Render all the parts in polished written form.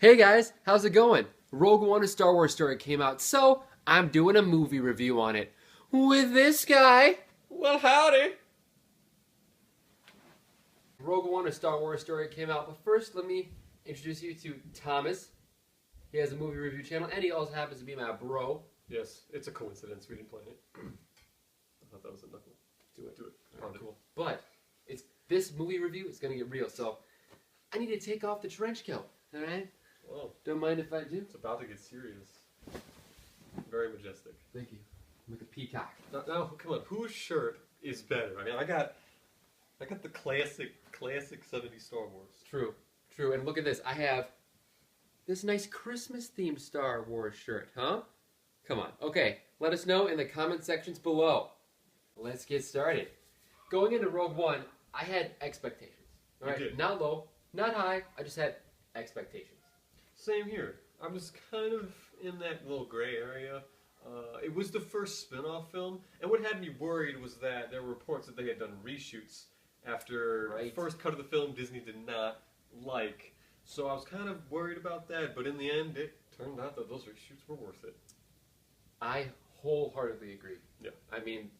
Hey guys, how's it going? Rogue One: A Star Wars Story came out, so I'm doing a movie review on it. With this guy. Well, howdy. Rogue One: A Star Wars Story came out, but first let me introduce you to Thomas. He has a movie review channel, and he also happens to be my bro. Yes, it's a coincidence. We didn't plan it. I thought that was a knuckle. Do it. Do it. All right, cool. But this movie review is going to get real, so I need to take off the trench coat, alright? Well, Don't mind if I do? it's about to get serious. Very majestic. Thank you. I'm like a peacock. Now, come on. Whose shirt is better? I mean, I got the classic 70s Star Wars. True. And look at this. I have this nice Christmas-themed Star Wars shirt, huh? Come on. Okay, let us know in the comment sections below. Let's get started. Going into Rogue One, I had expectations. All right, You did. not low, not high. I just had expectations. Same here. I'm just kind of in that little gray area. It was the first spin-off film, and what had me worried was that there were reports that they had done reshoots after the first cut of the film Disney did not like. So I was kind of worried about that, but in the end, it turned out that those reshoots were worth it. I wholeheartedly agree. Yeah. I mean,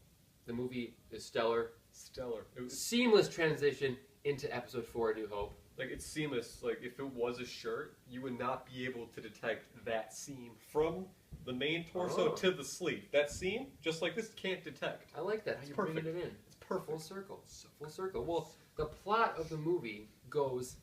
the movie is stellar. Stellar. It was Seamless transition into Episode 4: A New Hope. like it's seamless. Like if it was a shirt, you would not be able to detect that seam from the main torso to the sleeve. That seam, just like this, can't detect. I like that. How It's you're perfect. bringing it in. It's perfect. Full circle. Full circle. Well, the plot of the movie goes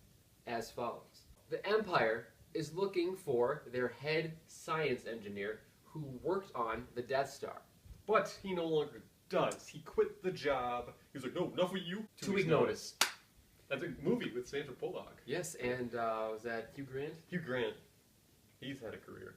as follows. The Empire is looking for their head science engineer who worked on the Death Star. But he no longer does. He quit the job. He was like, no, enough with you. 2 week notice. That's a movie with Sandra Bullock. Yes, and was that Hugh Grant? Hugh Grant. He's had a career.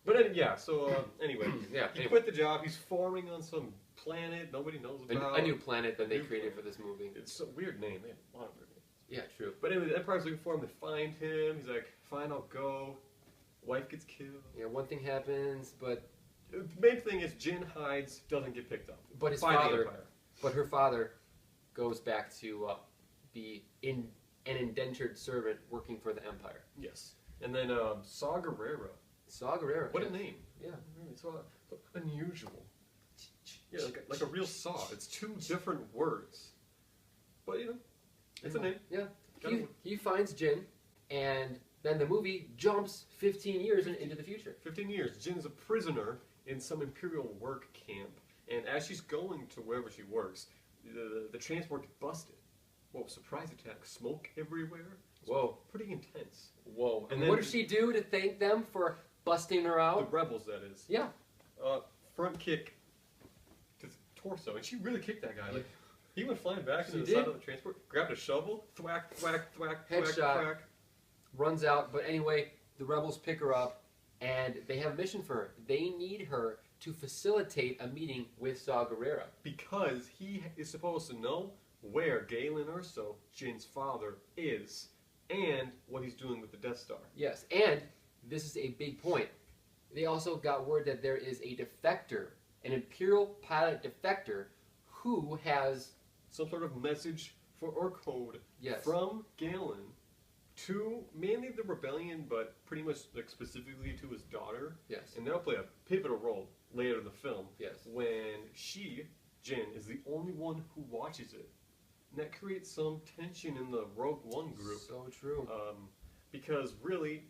But anyway, Yeah, he anyway. quit the job. He's farming on some planet nobody knows about. A new planet that they New created planet. for this movie. It's a weird name. They have a lot of weird names. Yeah, true. But anyway, the Empire's looking for him. They find him. He's like, fine, I'll go. Wife gets killed. Yeah, one thing happens, but The main thing is Jin hides, doesn't get picked up. his by the father, Empire. but her father goes back to be an indentured servant working for the Empire. Yes. And then Saw Gerrera. Saw Gerrera. What yeah. a name. Yeah. It's so unusual. Yeah, like a real saw. It's two different words. But, you know, it's a name. Yeah. Gotta He finds Jin, and then the movie jumps 15 years into the future. 15 years. Jin's a prisoner in some Imperial work camp. And as she's going to wherever she works, the transport gets busted. Whoa, surprise attack. Smoke everywhere. It's Whoa. Pretty intense. Whoa. And And then- what does she do to thank them for busting her The out? rebels, that is. Yeah. Front kick to the torso. And she really kicked that guy. Yeah. Like, he went flying back into She the side did. of the transport, grabbed a shovel, thwack, thwack, thwack, thwack, Headshot. thwack. Runs out, but anyway, the rebels pick her up, and they have a mission for her. They need her to facilitate a meeting with Saw Gerrera. Because he is supposed to know where Galen Erso, Jin's father, is, and what he's doing with the Death Star. Yes, and this is a big point. They also got word that there is a defector, an Imperial pilot defector, who has Some sort of message or code Yes. from Galen to mainly the rebellion, but pretty much like specifically to his daughter. yes, And that'll play a pivotal role later in the film yes. when she, Jin, is the only one who watches it. And that creates some tension in the Rogue One group. So true. Because really,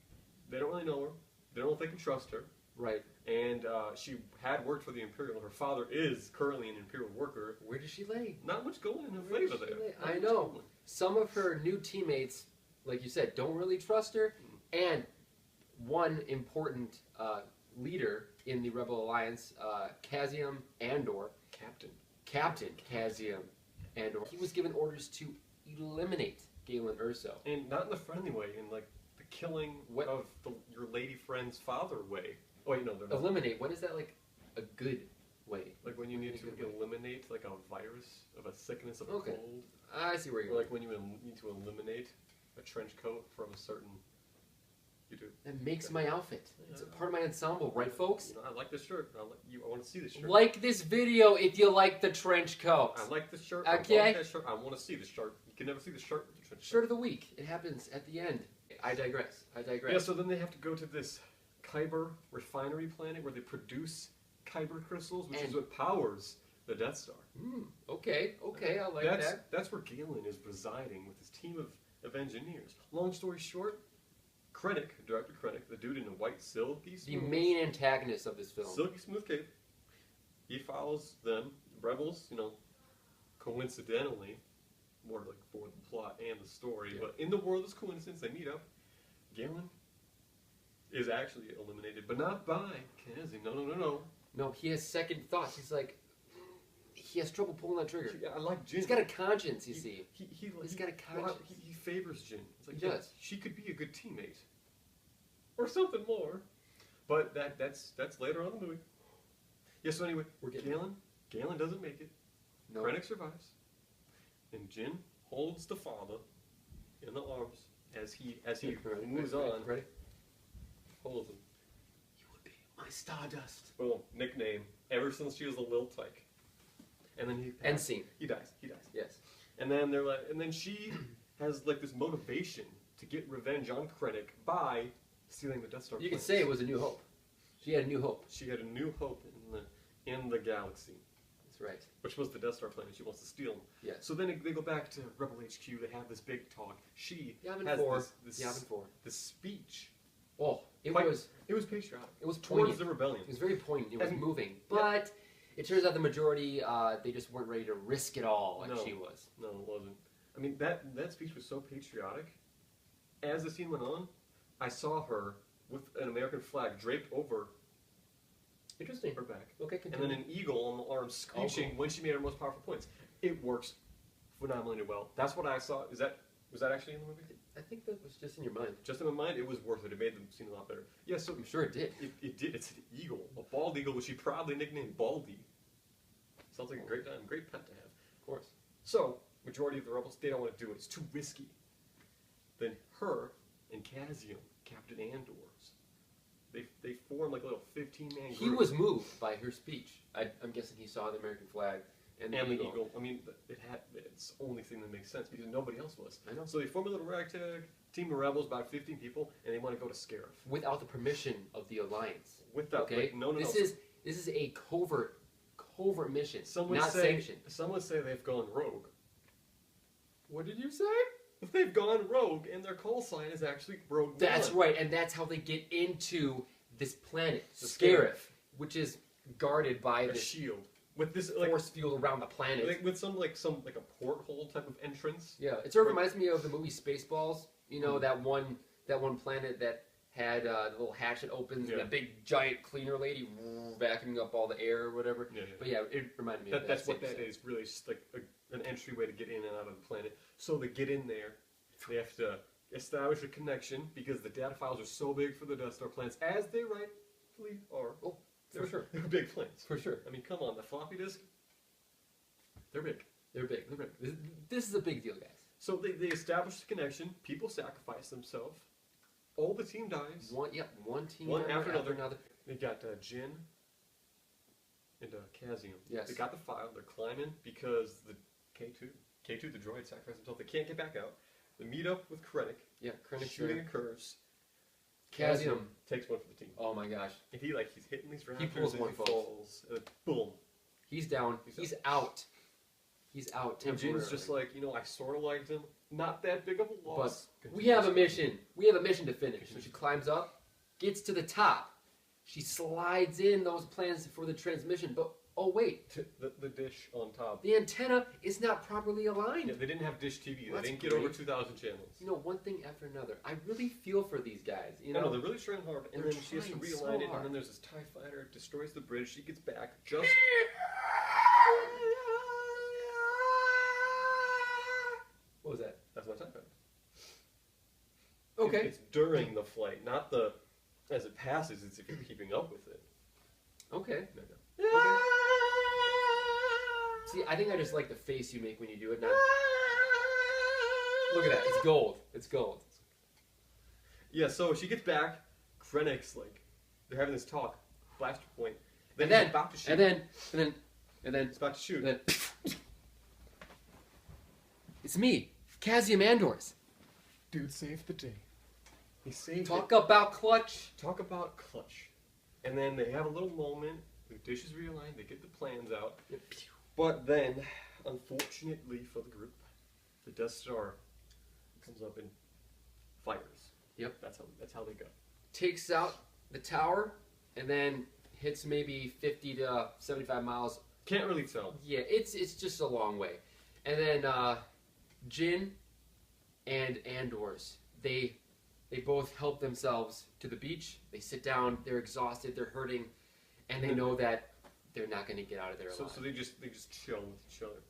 they don't really know her. They don't know if they can trust her. Right. And she had worked for the Imperial. Her father is currently an Imperial worker. Where does she lay? Not much going in her Where does favor she there. lay? Not I much know. going. Some of her new teammates, like you said, don't really trust her, and one important leader in the Rebel Alliance, Cassian Andor, Captain Cassian Andor, he was given orders to eliminate Galen Erso. And not in the friendly way, in like the killing What- of your lady friend's father way. Oh, wait, no, they're not. Eliminate, when is that like a good way? Like when you need to Good way. eliminate like a virus of a sickness of Okay. cold. I see where Or you're going. like when you need to eliminate a trench coat from a certain. You do. That makes my outfit. It's a part of my ensemble, right, folks? You know, I like this shirt. I want to see this shirt. Like this video if you like the trench coat. I like this shirt. I Okay. want that shirt. I want to see this shirt. You can never see the shirt with the trench coat. Shirt of the week. It happens at the end. I digress. Yeah, so then they have to go to this Kyber refinery planet where they produce Kyber crystals, which is what powers the Death Star. Okay, I like that. That's where Galen is residing with his team of engineers. Long story short, Krennic, Director Krennic, the dude in a white silky The smooth, main antagonist of this film. silky smooth cape, he follows them, rebels, coincidentally, more like for the plot and the story, Yeah. but in the world of coincidence, they meet up. Galen is actually eliminated, but not by Cassian. No. No, he has second thoughts. He's like, he has trouble pulling that trigger. I like Jin. He's got a conscience, you see. He's got a conscience. He favors Jin. It's like, He does. She could be a good teammate, or something more. But that's later on in the movie. Yeah. So anyway, We're getting Galen doesn't make it. No. Krennic survives, and Jin holds the father in the arms as he moves on. Ready? Holds him. You would be my Stardust. Boom. Nickname. Ever since she was a little tyke. And then End scene. He dies. Yes. And then they're like, and then she has like this motivation to get revenge on Krennic by stealing the Death Star. You could plans. say it was a new hope. She had a new hope. She had a new hope in the galaxy, That's right. which was the Death Star planet. She wants to steal them. Yes. So then they go back to Rebel HQ. They have this big talk. She Yavin has 4. this Yavin 4. speech. Oh, it Quite- was It was patriotic. It was towards poignant. the rebellion. It was very poignant. It was And- moving. yeah. But it turns out the majority, they just weren't ready to risk it all like No. she was. No, it wasn't. I mean, that speech was so patriotic. As the scene went on, I saw her with an American flag draped over Interesting. her back. Okay, And continue. then an eagle on the arm screeching cool. when she made her most powerful points. It works phenomenally well. That's what I saw. Was that actually in the movie? I think that was just in your mind. Just in my mind, it was worth it. It made the scene a lot better. Yeah, so I'm sure it did. it did. It's an eagle, a bald eagle, which she proudly nicknamed Baldy. Sounds like a great time, great pet to have. Of course. So, majority of the rebels, they don't want to do it. It's too risky. Then her and Cassian, Captain Andor's, they form like a little 15-man group. He was moved by her speech. I'm guessing he saw the American flag and the eagle. I mean, it's the only thing that makes sense because nobody else was. I know. So they form a little ragtag team of rebels, about 15 people, and they want to go to Scarif. Without the permission of the Alliance. Without, Okay? like, no. This is a covert mission, Some would not say, sanctioned. Some would say they've gone rogue. What did you say? If they've gone rogue, and their call sign is actually Rogue That's One. right, and that's how they get into this planet, The Scarif, which is guarded by A this shield with this like force field around the planet. with some like a porthole type of entrance. Yeah, it sort of reminds me of the movie Spaceballs. You know, that one planet that had the little hatch that opens and Yeah. a big giant cleaner lady vacuuming up all the air or whatever. Yeah. But yeah, it reminded me of that. That's what same that thing. is. Really, it's just like an entryway to get in and out of the planet. So to get in there, they have to establish a connection because the data files are so big for the Death Star plans, as they rightfully are. Oh, for sure. They're big plans. For sure. I mean, come on, the floppy disk. They're big. They're big. They're big. This is a big deal, guys. So they establish the connection. People sacrifice themselves. All the team dies. One team One member after another. another. They got Jin and Cassian. Yes. They got the file. They're climbing because the K2, the droid, sacrificed himself. They can't get back out. They meet up with Krennic. Yeah, Krennic Shooting there. occurs. Cassian. takes one for the team. Oh my gosh. And he's hitting these raptors. He pulls and one, he folks. falls. And then boom. He's down. He's out. He's out And temporarily. Jin's just like, I sort of liked him. Not that big of a loss. But we have a mission. We have a mission to finish. So she climbs up, gets to the top. She slides in those plans for the transmission. But oh wait, The dish on top. the antenna is not properly aligned. Yeah, they didn't have Dish TV. Well, They that's didn't get over great. 2,000 channels. You know, one thing after another. I really feel for these guys. You I know, know, they're really trying hard. And They're then she has to trying so realign it. hard. And then there's this TIE fighter, destroys the bridge. She gets back just. what was that? That's my TIE fighter. Okay. It's during the flight, not the. As it passes, it's if you're keeping up with it. Okay. No. Okay. See, I think I just like the face you make when you do it. Not. Look at that. It's gold. It's gold. Yeah, so she gets back. Krennic's like, they're having this talk. Blaster point. And then, he's about to shoot. and then, It's about to shoot. and then, it's me. Cassium Andor's. Dude saved the day. He saved Talk it. about clutch. Talk about clutch. And then they have a little moment. The dishes realign. They get the plans out. But then, unfortunately for the group, the Death Star comes up and fires. Yep. That's how they go. Takes out the tower and then hits maybe 50 to 75 miles. Can't really tell. Yeah, it's just a long way. And then Jin and Andor's, they both help themselves to the beach. They sit down, they're exhausted, they're hurting, and they know that they're not going to get out of there alive. So they just chill with each other.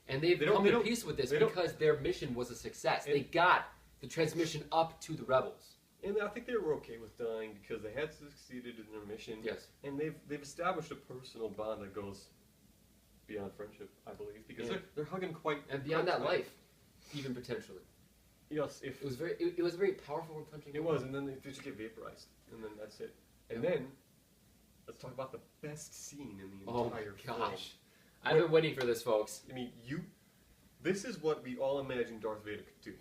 And they've They don't- come they to don't- peace with this they don't- because their mission was a success. And- They got the transmission up to the rebels. And I think they were okay with dying because they had succeeded in their mission. Yes. And they've established a personal bond that goes beyond friendship, I believe, because Yeah. they're hugging quite And beyond quite that, tight. life, even potentially. Yes, if It was it was a very powerful and touching. it was, and then they just get vaporized, and then that's it. And then let's talk about the best scene in the Oh entire my film. gosh. I've been waiting for this, folks. I mean, this is what we all imagined Darth Vader could do.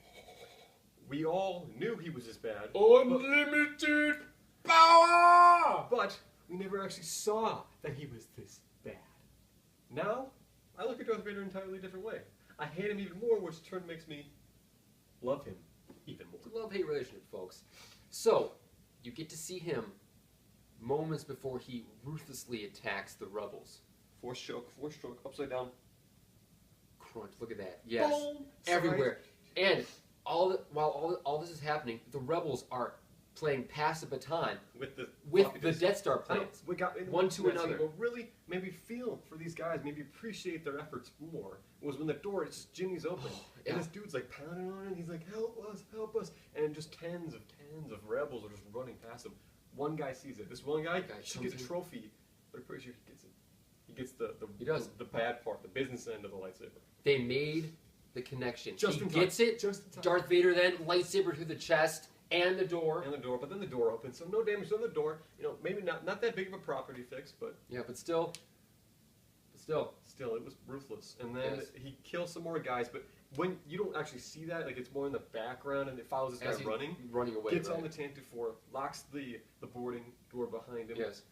We all knew he was this bad, Unlimited power! but we never actually saw that he was this bad. Now, I look at Darth Vader an entirely different way. I hate him even more, which in turn makes me love him even more. It's a love-hate relationship, folks. So, you get to see him moments before he ruthlessly attacks the rebels. Force choke, upside down. Crunch, look at that. Yes. Boom! Everywhere. And while all this is happening, the rebels are playing pass the baton With the Death Star I don't- plans. we got One to that scene another. will really maybe feel for these guys, maybe appreciate their efforts more. Was when the door, it's just Jimmy's open, Yeah. and this dude's like pounding on it. He's like, "Help us!" And just tens of rebels are just running past him. One guy sees it. This one guy should comes get a in. trophy, but I'm pretty sure he gets it. He gets the He does. the bad part, the business end of the lightsaber. They made the connection. Just he in time. gets it. Just in time. Darth Vader then lightsaber through the chest and the door. And the door, but then the door opens, so no damage on the door. You know, maybe not that big of a property fix, but Yeah, but still. still, it was ruthless. And then Yes. he kills some more guys, but when you don't actually see that, like it's more in the background, and it follows this As guy he's running, away. gets right? on the Tantive 4, locks the boarding door behind him, Yes.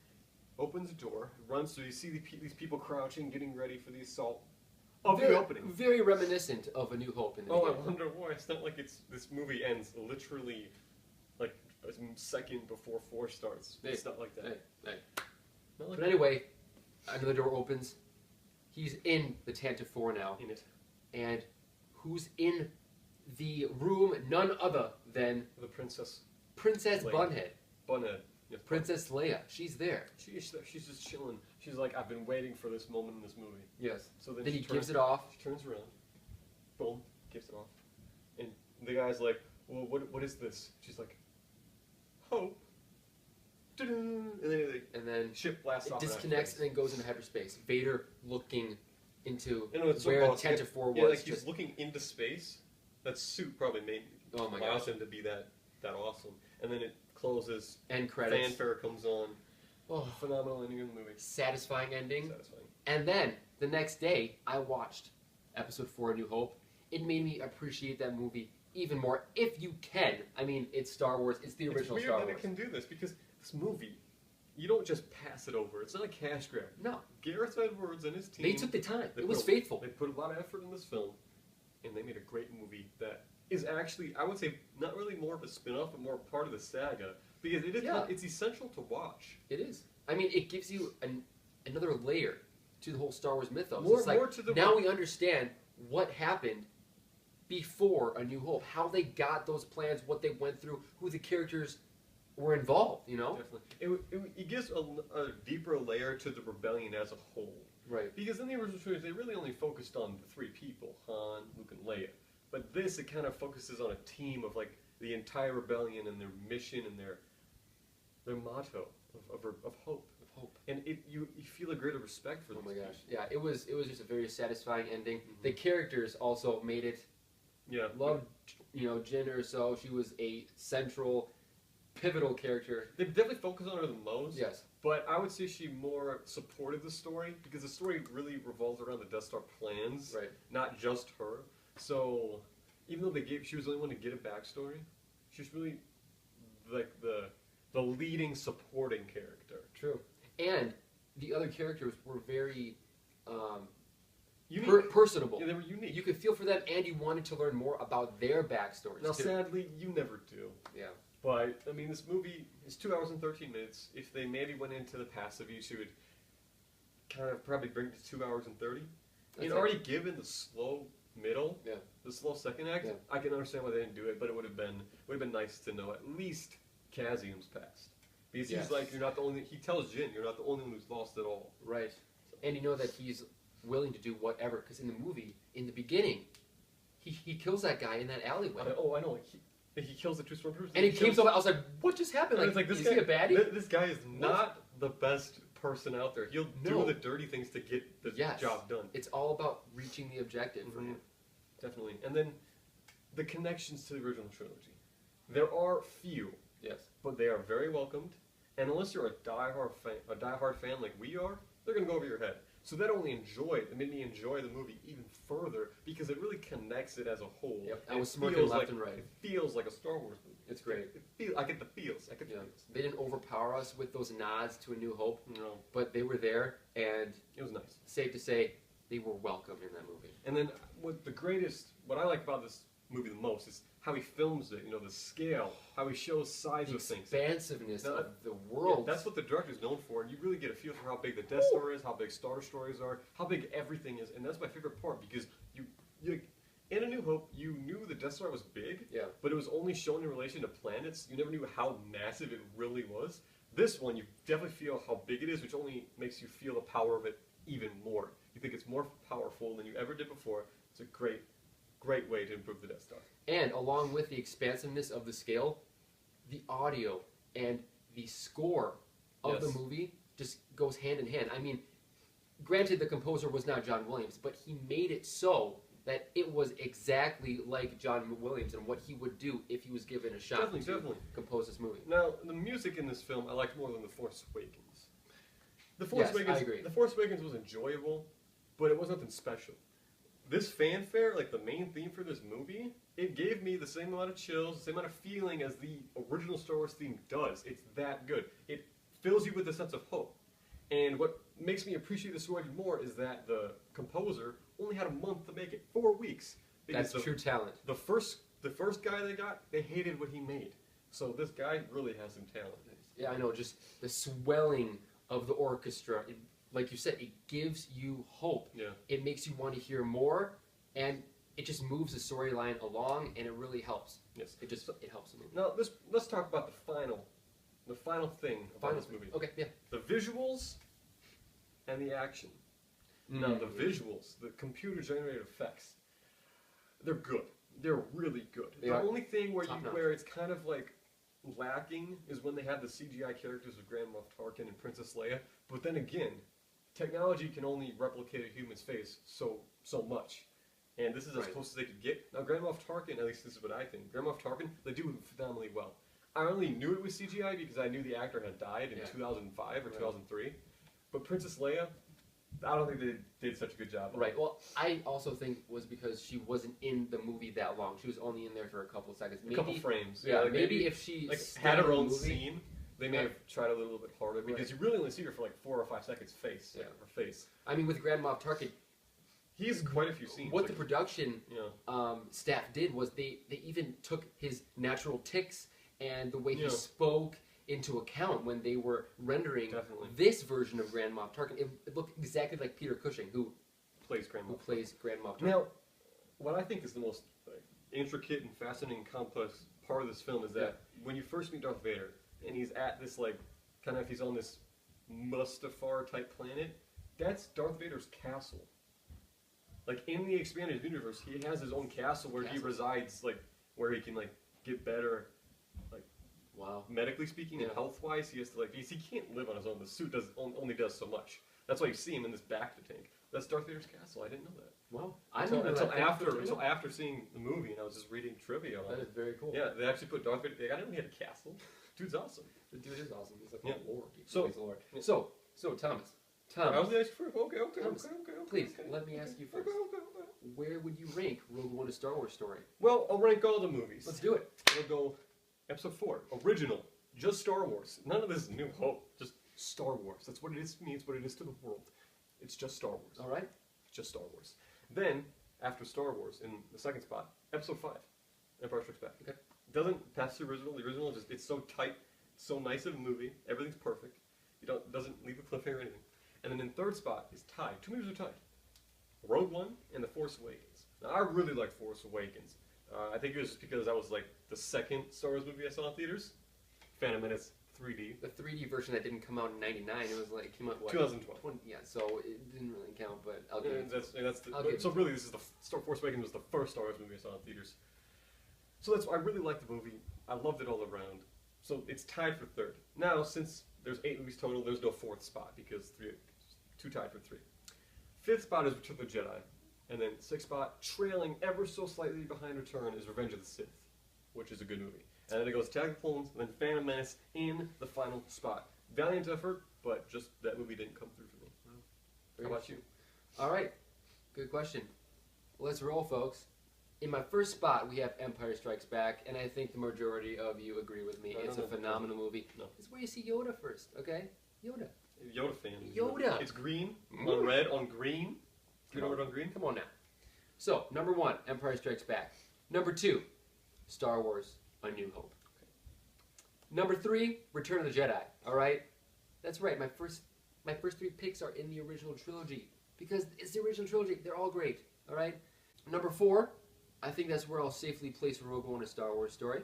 opens the door, runs through. You see these people crouching, getting ready for the assault of very, the opening. Very reminiscent of A New Hope in the Oh, I beginning. wonder why. It's not like this movie ends literally like a second before 4 starts. Hey, It's not like that. Hey. Not like But anyway, another door opens. He's in the Tantive 4 now. in it. And who's in the room? None other than The Princess Princess Leia. Bunhead. Bunhead. Yes, Princess Leia. She's there. She's just chilling. She's like, I've been waiting for this moment in this movie. Yes. So then Then she he turns, gives it off. She turns around. Boom. Gives it off. And the guy's like, well, what is this? She's like, hope. Da-dun. And then the And then ship blasts it off. in disconnects outer and then goes into hyperspace. Vader looking into space. And it's so where boss. Tantive 4 was. Yeah, like he's just, looking into space. That suit probably Oh my allows gosh. him to be that awesome. And then it closes. end credits. Fanfare comes on. Oh, Phenomenal ending of the movie. satisfying ending. Satisfying. And then the next day, I watched Episode 4: A New Hope. It made me appreciate that movie even more, if you can. I mean, it's Star Wars. It's the It's original weird Star that Wars. it can do this because this movie, you don't just pass it over. It's not a cash grab. No, Gareth Edwards and his team. they took the time. they It was put- faithful. They put a lot of effort in this film, and they made a great movie that is actually, I would say, not really more of a spin-off, but more part of the saga because it is. Yeah. It's essential to watch. It is. I mean, it gives you another layer to the whole Star Wars mythos. More- it's like, more to the- now we understand what happened before A New Hope, how they got those plans, what they went through, who the characters were involved. You know, Definitely, it gives a deeper layer to the rebellion as a whole. right? Because in the original series, they really only focused on the 3 people, Han, Luke, and Leia. But this, it kind of focuses on a team of like the entire rebellion and their mission and their motto of hope. Of hope. And you feel a greater respect for Oh these my people. gosh, yeah, it was just a very satisfying ending. Mhm. The characters also made it. Yeah. Loved, Jyn Erso. She was a central, pivotal character. They definitely focus on her the most. Yes, But I would say she more supported the story because the story really revolves around the Death Star plans, right. not just her. So even though she was the only one to get a backstory, she's really like the leading supporting character. True. And the other characters were very Unique. personable. Yeah, they were unique. You could feel for them, and you wanted to learn more about their backstories. Now, too. sadly, you never do. Yeah. But, I mean, this movie is 2 hours and 13 minutes. If they maybe went into the passive use, it would kind of probably bring it to 2 hours and 30. That's And it. already given the slow middle, Yeah. the slow second act, Yeah. I can understand why they didn't do it, but it would have been nice to know at least Cassium's past. Because Yes. he's like, you're not the only, he tells Jin, you're not the only one who's lost it all. Right. And you know that he's willing to do whatever, because in the movie, in the beginning, he kills that guy in that alleyway. I know. He kills the two stormtroopers. And he came so I was like, what just happened? And Like, it's is this he guy, a baddie? This guy is not the best person out there. He'll No. do the dirty things to get the Yes. job done. It's all about reaching the objective for Mhm. him. Definitely. And then the connections to the original trilogy. There are few, Yes. but they are very welcomed. And unless you're a diehard fan like we are, they're gonna go over your head. So that only it made me enjoy the movie even further because it really connects it as a whole. Yep. I And was it smirking feels left like, and right. It feels like a Star Wars movie. It's great. I get the feels. I get the Yeah. feels. They didn't overpower us with those nods to A New Hope, No, but they were there, and it was nice. safe to say, they were welcome in that movie. And then what I like about this movie the most is how he films it. You know, the scale, how he shows size The of things. expansiveness Now, of the Yeah, world. that's what the director's known for, and you really get a feel for how big the Death Star is, how big Star Destroyers are, how big everything is, and that's my favorite part because you in A New Hope, you knew the Death Star was big, Yeah. but it was only shown in relation to planets. You never knew how massive it really was. This one, you definitely feel how big it is, which only makes you feel the power of it even more. You think it's more powerful than you ever did before. It's a great way to improve the Death Star. And along with the expansiveness of the scale, the audio and the score of Yes. the movie just goes hand in hand. I mean, granted, the composer was not John Williams, but he made it so that it was exactly like John Williams and what he would do if he was given a shot Definitely. compose this movie. Now, the music in this film I liked more than The Force Awakens. The Force Yes, Awakens, I agree. The Force Awakens was enjoyable, but it was nothing special. This fanfare, like the main theme for this movie, it gave me the same amount of chills, the same amount of feeling as the original Star Wars theme does. It's that good. It fills you with a sense of hope. And what makes me appreciate the story even more is that the composer only had a month to make it, 4 weeks. That's Because true talent. the first guy they got, they hated what he made. So this guy really has some talent. Yeah, I know. Just the swelling of the orchestra. Like you said, it gives you hope. Yeah. It makes you want to hear more, and it just moves the storyline along, and it really helps. Yes. It helps the movie. Now let's talk about the final thing about this movie. Okay, yeah. The visuals and the action. Now the visuals, the computer generated effects, they're good. They're really good. They The are. only thing Top-notch. where it's kind of like lacking is when they have the CGI characters of Grand Moff Tarkin and Princess Leia. But then again, technology can only replicate a human's face so much. And this is as Right. close as they could get. Now Grand Moff Tarkin, at least this is what I think, Grand Moff Tarkin, they do it phenomenally well. I only knew it was CGI because I knew the actor had died in Yeah. 2005 or Right. 2003. But Princess Leia, I don't think they did such a good job. Right. Well, I also think it was because she wasn't in the movie that long. She was only in there for a couple of seconds. A couple frames. Yeah. like maybe if she like stayed had in her the own movie- scene, they may Yeah. have tried a little bit harder because you really only see her for like 4 or 5 seconds face. Like Yeah. her face. I mean, with Grand Moff Tarkin, He has quite a few scenes. what like, the production yeah. staff did was they even took his natural tics and the way Yeah. he spoke into account when they were rendering Definitely. this version of Grand Moff Tarkin. It looked exactly like Peter Cushing, who Plays Grand Moff. plays Grand Moff Tarkin. Now, what I think is the most intricate and fascinating, complex part of this film is that when you first meet Darth Vader, and he's at this like, kind of he's on this Mustafar type planet, that's Darth Vader's castle. Like in the expanded universe, he has his own castle where he resides, like where he can like get better, Wow. medically speaking and Yeah. health wise. He has to like he can't live on his own. The suit only does so much. That's why you see him in this bacta tank. That's Darth Vader's castle. I didn't know that. Wow. I Until, didn't know until that. after until after seeing the movie, and I was just reading trivia on That it. is very cool. Yeah, they actually put Darth Vader. I didn't know he had a castle. Dude's awesome. The dude is awesome. He's like Yeah. a lord. So- He's a lord. yeah. So Thomas. I was the first. Okay. Please, okay. let me ask you first. Okay. where would you rank Rogue One: A Star Wars Story? Well, I'll rank all the movies. Let's do it. I'll go Episode 4, original, just Star Wars. None of this is New Hope, just Star Wars. That's what it is to me, it's what it is to the world. It's just Star Wars. All right. Just Star Wars. Then, after Star Wars, in the second spot, Episode 5, Empire Strikes Back. Okay. Doesn't pass the original. The original is just, it's so tight, so nice of a movie. Everything's perfect. Doesn't leave a cliffhanger or anything. And then in third spot is tied. Two movies are tied. Rogue One and The Force Awakens. Now, I really like Force Awakens. I think it was just because that was like the second Star Wars movie I saw in theaters. Phantom Menace 3D. The 3D version that didn't come out in '99. It was like, it came out what? 2012. Yeah, so it didn't really count, but I'll give it. So really, this is Star Force Awakens was the first Star Wars movie I saw in theaters. So that's why I really liked the movie. I loved it all around. So it's tied for third. Now, since there's 8 movies total, there's no fourth spot because two tied for 3. Fifth spot is Return of the Jedi, and then sixth spot, trailing ever so slightly behind Return, is Revenge of the Sith, which is a good movie. And then it goes Attack of the Clones, and then Phantom Menace in the final spot. Valiant effort, but just that movie didn't come through for me. How about you? All right. Good question. Let's roll, folks. In my first spot, we have Empire Strikes Back, and I think the majority of you agree with me. It's a phenomenal movie. No. It's where you see Yoda first, okay? Yoda. Yoda fan. Yoda. It's green on red on green. Green on red on green. Come on now. So, number 1, Empire Strikes Back. Number 2, Star Wars: A New Hope. Okay. Number 3, Return of the Jedi. All right, that's right. My first 3 picks are in the original trilogy because it's the original trilogy. They're all great. All right. Number 4, I think that's where I'll safely place Rogue One: A Star Wars Story.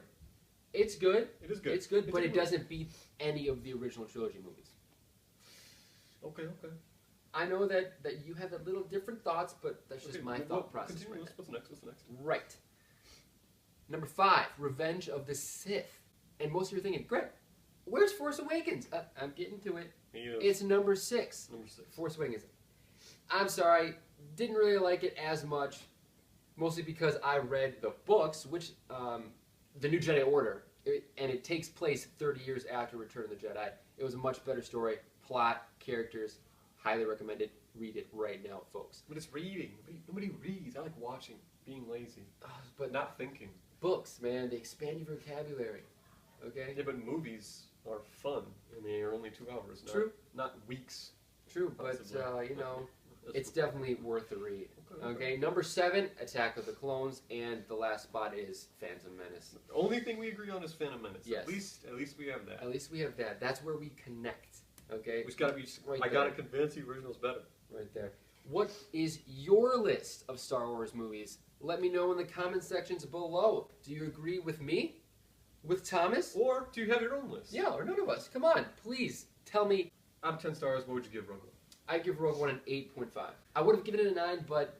It's good. It is good. It's good, It's but a it good doesn't beat any of the original trilogy movies. Okay, okay. I know that you have a little different thoughts, but that's just my thought process. Continue. Right What's next? What's next? Right. Number 5, Revenge of the Sith. And most of you are thinking, Greg, where's Force Awakens? I'm getting to it. It's number 6. Number 6. Force Awakens. I'm sorry, didn't really like it as much, mostly because I read the books, which, The New Jedi Order, and it takes place 30 years after Return of the Jedi. It was a much better story, plot, characters, highly recommended. Read it right now, folks. But it's reading. Nobody reads. I like watching, being lazy, But not thinking. books, man, they expand your vocabulary, okay? Yeah, but movies are fun, and they are only 2 hours. True. Not weeks. True, but, Possibly. it's definitely worth a read. Okay, number 7, Attack of the Clones, and the last spot is Phantom Menace. The only thing we agree on is Phantom Menace. Yes. At least we have that. At least we have that. That's where we connect, okay? We've got to be. Right I got to there. convince the original's better. Right there. What is your list of Star Wars movies? Let me know in the comment sections below. Do you agree with me? With Thomas? Or do you have your own list? Yeah, or none of us. Come on, please tell me. Out of 10 stars, what would you give Rogue One? I give Rogue One an 8.5. I would have given it a 9, but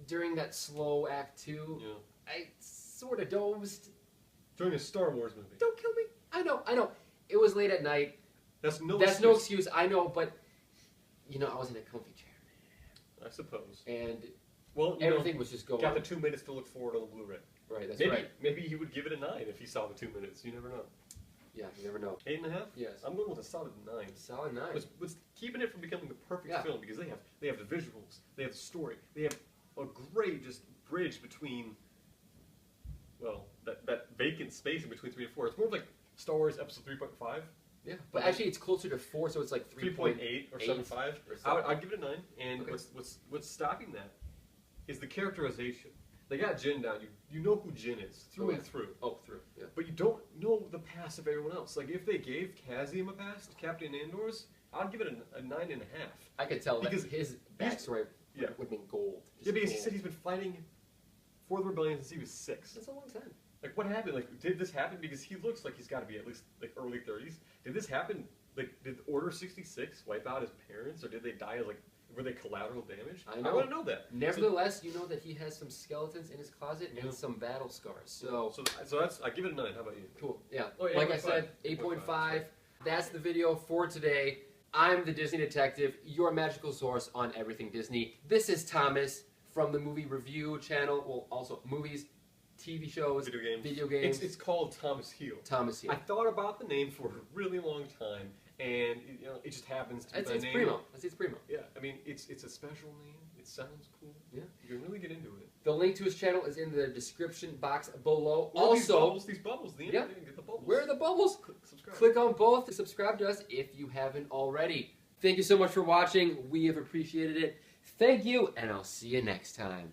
during that slow Act 2, Yeah. I sort of dozed. During a Star Wars movie. Don't kill me. I know. It was late at night. That's no That's excuse. no excuse. I know, but I was in a comfy chair, I suppose. and Well, everything was just going. got the 2 minutes to look forward on the Blu-ray. Right. That's Maybe, right. maybe he would give it a 9 if he saw the 2 minutes. You never know. Yeah, you never know. 8.5? Yes. I'm going with a solid 9. Solid 9. What's keeping it from becoming the perfect Yeah. film because they have the visuals, they have the story, they have a great just bridge between that vacant space in between 3 and 4. It's more like Star Wars Episode 3.5. Yeah, but actually it's closer to 4, so it's like 3.8 or 7.5. or I'd give it a 9. And Okay. what's stopping that is the characterization. They got Jin down. You know who Jin is through and through. Oh, through. Yeah. But you don't know the past of everyone else. Like if they gave Cassian a past, Captain Andor's, I'd give it a 9.5. I could tell that Because his backstory yeah. would have been gold. Yeah, Just because he gold. said he's been fighting for the rebellion since he was 6. That's a long time. Like what happened? Like did this happen? Because he looks like he's got to be at least like early 30s. Did this happen? Like did Order 66 wipe out his parents, or did they die as like were they collateral damage? I know. want to know that. Nevertheless, you know that he has some skeletons in his closet Yeah. and some battle scars. So, So that's I give it a 9. How about you? cool. Yeah. Oh, yeah, Like I 8.5. said, 8.5. That's the video for today. I'm the Disney Detective, your magical source on everything Disney. This is Thomas from the Movie Review channel. Well, also movies, TV shows, Video games. It's called Thomas Heel. Thomas here. I thought about the name for a really long time, and it just happens to be my It's name. primo. It's primo. Yeah, I mean it's a special name. sounds cool. Yeah. You can really get into it. The link to his channel is in the description box below. Or Also, these bubbles, the yeah, get the bubbles. where are the bubbles? Subscribe. Click on both to subscribe to us if you haven't already. Thank you so much for watching. We have appreciated it. Thank you, and I'll see you next time.